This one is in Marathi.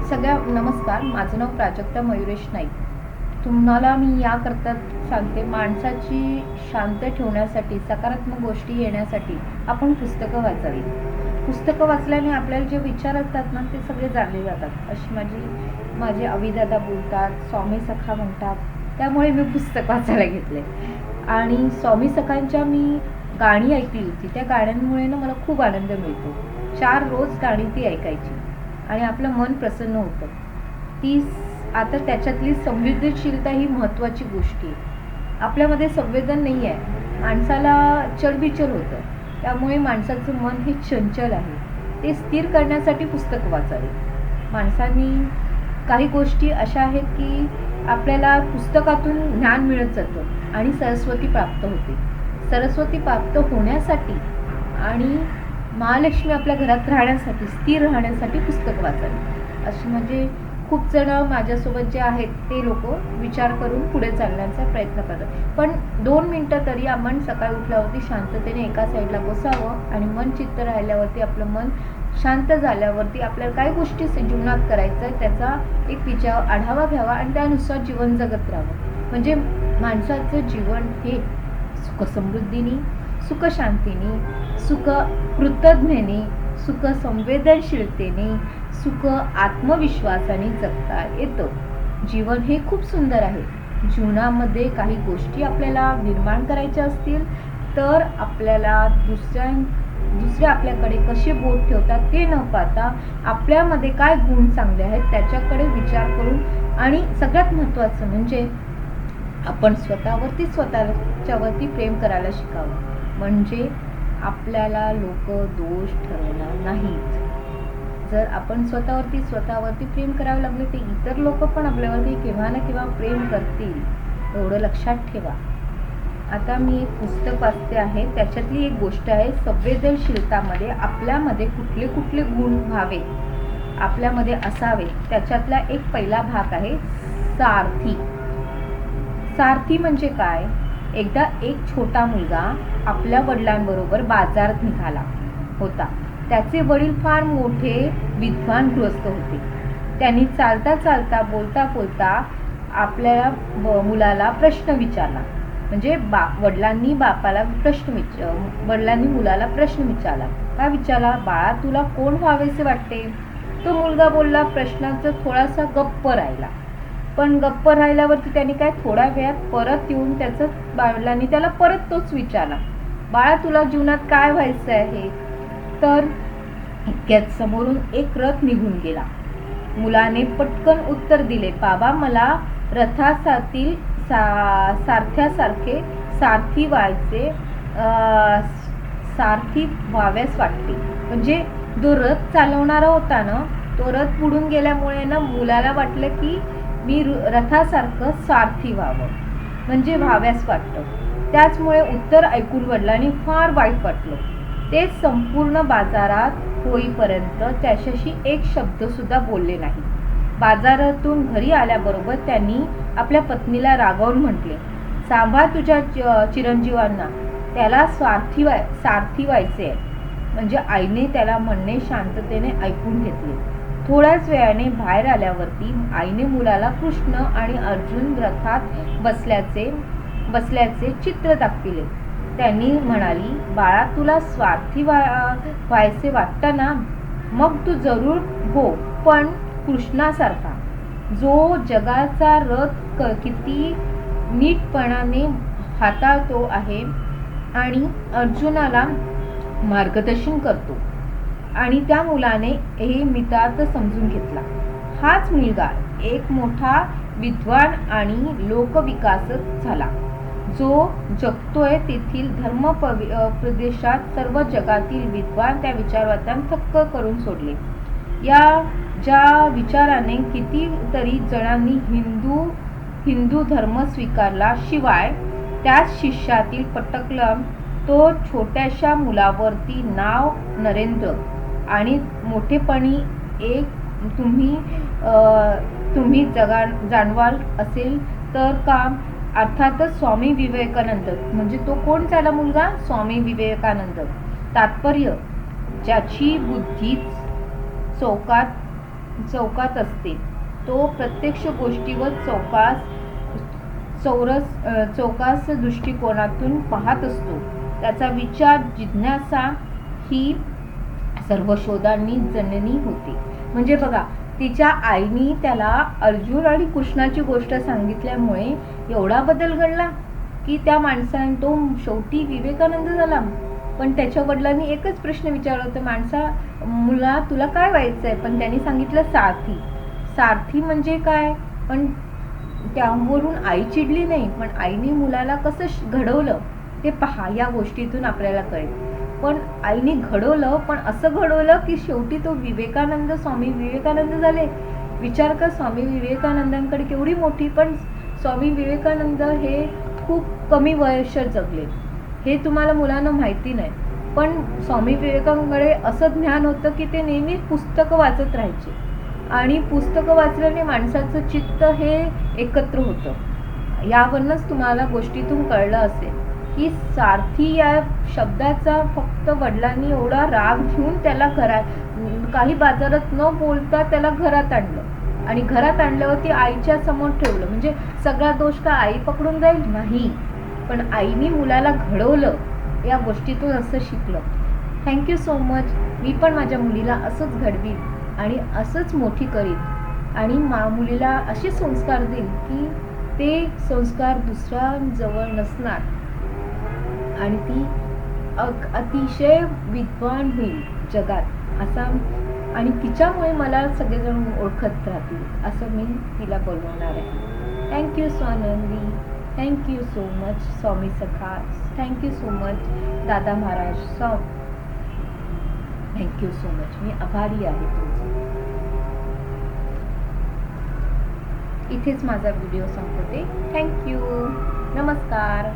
सगळ्या नमस्कार. माझं नाव प्राजक्ता मयुरेश नाईक. तुम्हाला मी याकरता सांगते, माणसाची शांत ठेवण्यासाठी, सकारात्मक गोष्टी येण्यासाठी आपण पुस्तकं वाचावी. पुस्तकं वाचल्याने आपल्याला जे विचार असतात ना, ते सगळे जाणले जातात, अशी माझे अविदादा बोलतात, स्वामी सखा म्हणतात. त्यामुळे मी पुस्तक वाचायला घेतले आणि स्वामी सखांच्या मी गाणी ऐकली होती. त्या गाण्यांमुळे ना मला खूप आनंद मिळतो. 4 रोज गाणी ती ऐकायची आणि आपलं मन प्रसन्न होतं. आता त्याच्यातली संवेदनशीलता ही महत्त्वाची गोष्ट आहे. आपल्यामध्ये संवेदन नाही आहे, माणसाला चलबिचल होतं. त्यामुळे माणसाचं मन हे चंचल आहे. ते स्थिर करण्यासाठी पुस्तकं वाचावे. माणसांनी काही गोष्टी अशा आहेत की आपल्याला पुस्तकातून ज्ञान मिळत जातं आणि सरस्वती प्राप्त होते. सरस्वती प्राप्त होण्यासाठी आणि महालक्ष्मी आपल्या घरात राहण्यासाठी, स्थिर राहण्यासाठी पुस्तक वाचावी. अशी म्हणजे खूप जण माझ्यासोबत जे आहेत ते लोक विचार करून पुढे चालण्याचा प्रयत्न करतात. पण 2 मिनटं तरी आपण सकाळी उठल्यावरती शांततेने एका साईडला बसावं आणि मन चित्त राहिल्यावरती, आपलं मन शांत झाल्यावरती आपल्याला काय गोष्टी जीवनात करायचं आहे त्याचा एक विचार आढावा घ्यावा आणि त्यानुसार जीवन जगत राहावं. म्हणजे माणसाचं जीवन हे सुखसमृद्धीने, सुखशांतीने, सुख कृतज्ञतेने, सुख संवेदनशीलतेने, सुख आत्मविश्वासाने जगता येतं. जीवन हे खूप सुंदर आहे. जीवनामध्ये काही गोष्टी आपल्याला निर्माण करायच्या असतील तर आपल्याला दुसरे आपल्याकडे कसे बोट ठेवतात ते न पाहता आपल्यामध्ये काय गुण चांगले आहेत त्याच्याकडे विचार करून, आणि सगळ्यात महत्त्वाचं म्हणजे आपण स्वतःवरती प्रेम करायला शिकावं. म्हणजे आपल्याला लोक दोष ठरवणार नाहीत. जर आपण स्वतःवरती प्रेम करावं लागले तर इतर लोक पण आपल्यावरती केव्हा ना केव्हा प्रेम करतील, एवढं लक्षात ठेवा. आता मी एक पुस्तक वाचते आहे. त्याच्यातली एक गोष्ट आहे, संवेदनशीलतामध्ये आपल्यामध्ये कुठले कुठले गुण व्हावे, आपल्यामध्ये असावे. त्याच्यातला एक पहिला भाग आहे सारथी. सारथी म्हणजे काय? एकदा एक छोटा मुलगा आपल्या वडिलांबरोबर बाजारात निघाला होता. त्याचे वडील फार मोठे विद्वान गृहस्थ होते. त्यांनी चालता चालता, बोलता बोलता आपल्या मुलाला प्रश्न विचारला. म्हणजे वडिलांनी मुलाला प्रश्न विचारला. काय विचारला? बाळा, तुला कोण व्हावेसे वाटते? तो मुलगा बोलला. प्रश्नाचा थोडासा गप्प राहिला. पण गप्प राहिल्यावरती त्यांनी काय थोड्या वेळात परत येऊन वडिलांनी त्याला परत तोच विचारला. बाळा, तुला जीवनात काय व्हायचं आहे? तर इतक्यात समोरून एक रथ निघून गेला. मुलाने पटकन उत्तर दिले, बाबा, मला रथातील सारथ्यासारखे सारथी व्हाव्यास वाटते. म्हणजे जो रथ चालवणारा होता ना, तो रथ बुडून गेल्यामुळे ना मुलाला वाटलं की मी रथासारखं सारथी व्हावं, म्हणजे व्हाव्यास वाटतं. त्याचमुळे उत्तर ऐकून वडिलांनी फार वाईट वाटलं. ते संपूर्ण बाजारात होईपर्यंत त्याच्याशी एक शब्द सुद्धा बोलले नाही. बाजारातून घरी आल्याबरोबर त्यांनी आपल्या पत्नीला रागावून म्हटले, सांभाळ तुझ्या चिरंजीवांना, त्याला सारथी व्हायचे आहे. म्हणजे आईने त्याला म्हणणे शांततेने ऐकून घेतले. थोड्याच वेळाने बाहेर आल्यावरती आईने मुलाला कृष्ण आणि अर्जुन रथात बसल्याचे चित्र दाखविले. त्यांनी म्हणाली, बाळा, तुला स्वार्थी व्हायचे वाटतं ना, मग तू जरूर हो, पण कृष्णासारखा, जो जगाचा रथ किती नीटपणाने हाताळतो आहे आणि अर्जुनाला मार्गदर्शन करतो. आणि त्या मुलाने हे मितार्थ समजून घेतला. हाच मुलगा एक मोठा विद्वान आणि लोकविकासक झाला. जो जगतोय तेथील धर्म प्रदेशात सर्व जगातील विद्वान त्या विचारवंतांना थक्क करून सोडले. ज्या विचाराने कितीतरी जणांनी हिंदू धर्म स्वीकारला, शिवाय त्याच शिष्यातील पटकला तो छोट्याशा मुलावरती नाव नरेंद्र आणि मोठेपणी एक तुम्ही जाणवाल असेल तर का? अर्थातच स्वामी विवेकानंद. म्हणजे तो कोण झाला मुलगा? स्वामी विवेकानंद. तात्पर्य, ज्याची बुद्धी चौकात चौकात असते. तो प्रत्यक्ष गोष्टीवर चौकास दृष्टिकोनातून पाहत असतो. त्याचा विचार जिज्ञासा ही सर्व शोधांनी जननी होते. म्हणजे बघा, तिच्या आईनी त्याला अर्जुन आणि कृष्णाची गोष्ट सांगितल्यामुळे एवढा बदल घडला की त्या माणसाने तो शेवटी विवेकानंद झाला. पण त्याच्या वडिलांनी एकच प्रश्न विचारला होता, मुला तुला काय व्हायचंय? पण त्यांनी सांगितलं सारथी. सारथी म्हणजे काय? पण त्यावरून आई चिडली नाही, पण आईने मुलाला कसं घडवलं ते पहा, या गोष्टीतून आपल्याला कळेल. पण आईने घडवलं, पण असं घडवलं की शेवटी तो स्वामी विवेकानंद झाले. विचार कर, स्वामी विवेकानंदांकडे केवढी मोठी, पण स्वामी विवेकानंद हे खूप कमी वयात जगले. हे तुम्हाला मुलांना माहिती नाही. पण स्वामी विवेकानंदांकडे असं ज्ञान होतं की ते नेहमी पुस्तकं वाचत राहायचे आणि पुस्तकं वाचल्याने माणसाचं चित्त हे एकत्र होतं. यावरूनच तुम्हाला गोष्टीतून कळलं असेल की सारथी या शब्दाचा फक्त वडिलांनी एवढा राग घेऊन त्याला काही बाजारात न बोलता त्याला घरात आणलं आणि घरात आणल्यावरती आईच्या समोर ठेवलं. म्हणजे सगळा दोष का आई पकडून जाईल? नाही, पण आईने मुलाला घडवलं. या गोष्टीतून असं शिकलं. Thank you so much. मी पण माझ्या मुलीला असंच घडवीन आणि असंच मोठी करीन आणि मुलीला असे संस्कार देईन की ते संस्कार दुसऱ्यांजवळ नसणार आणि ती अतिशय विद्वान होईल जगात असा, आणि तिच्यामुळे मला सगळेजण ओळखत राहतील असं मी तिला बोलवणार आहे. Thank you Swanandi. Thank you so much Swami Sakha. Thank you so much Dada Maharaj. Thank you so much. मी आभारी आहे तुमचं. इथेच माझा व्हिडिओ संपवते. थँक्यू. नमस्कार.